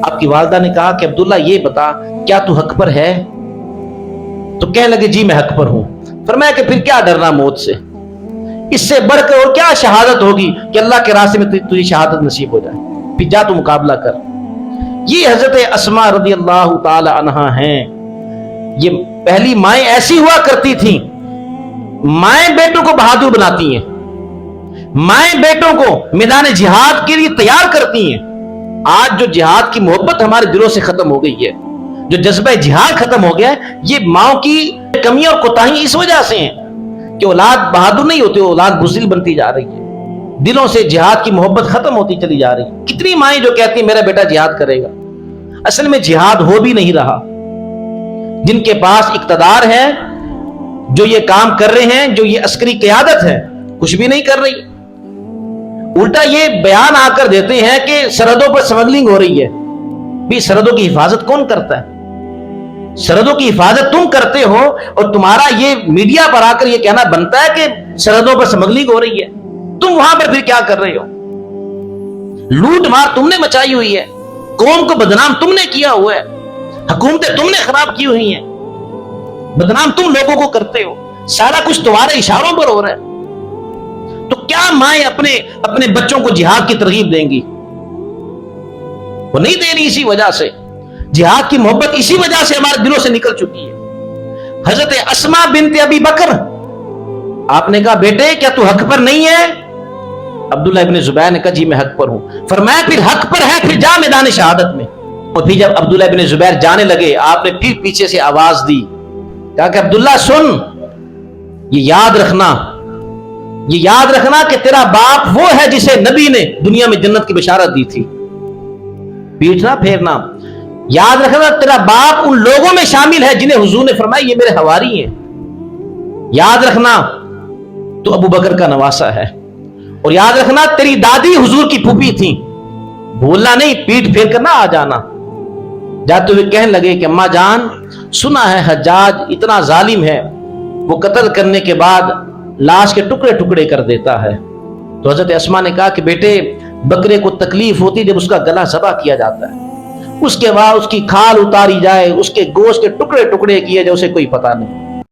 آپ کی والدہ نے کہا کہ عبداللہ یہ بتا کیا تو حق پر ہے؟ تو کہنے لگے جی میں حق پر ہوں۔ فرمایا کہ پھر کیا ڈرنا موت سے، اس سے بڑھ کر اور کیا شہادت ہوگی کہ اللہ کے راستے میں تجھے شہادت نصیب ہو جائے، پھر جا تو مقابلہ کر۔ یہ حضرت اسماء رضی اللہ تعالی عنہا ہیں۔ یہ پہلی مائیں ایسی ہوا کرتی تھیں، مائیں بیٹوں کو بہادر بناتی ہیں، مائیں بیٹوں کو میدان جہاد کے لیے تیار کرتی ہیں۔ آج جو جہاد کی محبت ہمارے دلوں سے ختم ہو گئی ہے، جو جذبہ جہاد ختم ہو گیا ہے، یہ ماؤں کی کمیاں اور کوتاہیاں اس وجہ سے ہیں کہ اولاد بہادر نہیں ہوتی، اولاد بزدل بنتی جا رہی ہے، دلوں سے جہاد کی محبت ختم ہوتی چلی جا رہی ہے۔ کتنی مائیں جو کہتی ہیں میرا بیٹا جہاد کرے گا، اصل میں جہاد ہو بھی نہیں رہا۔ جن کے پاس اقتدار ہے، جو یہ کام کر رہے ہیں، جو یہ عسکری قیادت ہے، کچھ بھی نہیں کر رہی، الٹا یہ بیان آ کر دیتے ہیں کہ سرحدوں پر سمگلنگ ہو رہی ہے۔ بھی سرحدوں کی حفاظت کون کرتا ہے؟ سرحدوں کی حفاظت تم کرتے ہو، اور تمہارا یہ میڈیا پر آ کر یہ کہنا بنتا ہے کہ سرحدوں پر سمگلنگ ہو رہی ہے۔ تم وہاں پر پھر کیا کر رہے ہو؟ لوٹ مار تم نے مچائی ہوئی ہے، قوم کو بدنام تم نے کیا ہوا ہے، حکومتیں تم نے خراب کی ہوئی ہیں، بدنام تم لوگوں کو کرتے ہو، سارا کچھ تمہارے اشاروں پر ہو رہا ہے۔ تو کیا مائیں اپنے بچوں کو جہاد کی ترغیب دیں گی؟ وہ نہیں دے رہی۔ اسی وجہ سے جہاد کی محبت اسی وجہ سے ہمارے دلوں سے نکل چکی ہے۔ حضرت اسماء بنت ابی بکر، آپ نے کہا بیٹے کیا تو حق پر نہیں ہے؟ عبداللہ ابن زبیر نے کہا جی میں حق پر ہوں۔ فرمایا پھر حق پر ہے، پھر جا میدان شہادت میں۔ اور پھر جب عبداللہ ابن زبیر جانے لگے، آپ نے پھر پیچھے سے آواز دی، کہا کہ عبداللہ سن، یہ یاد رکھنا کہ تیرا باپ وہ ہے جسے نبی نے دنیا میں جنت کی بشارت دی تھی۔ پیٹھ نہ پھیرنا، یاد رکھنا تیرا باپ ان لوگوں میں شامل ہے جنہیں حضور نے فرمایا یہ میرے حواری ہیں۔ یاد رکھنا تو ابو بکر کا نواسا ہے، اور یاد رکھنا تیری دادی حضور کی پھوپھی تھی، بھولنا نہیں، پیٹ پھیر کر نہ آ جانا۔ جاتے ہوئے کہنے لگے کہ اماں جان سنا ہے حجاج اتنا ظالم ہے، وہ قتل کرنے کے بعد لاش کے ٹکڑے ٹکڑے کر دیتا ہے۔ تو حضرت اسماء نے کہا کہ بیٹے بکرے کو تکلیف ہوتی جب اس کا گلا ذبح کیا جاتا ہے، اس کے بعد اس کی کھال اتاری جائے، اس کے گوشت کے ٹکڑے ٹکڑے کیے جائے، اسے کوئی پتہ نہیں۔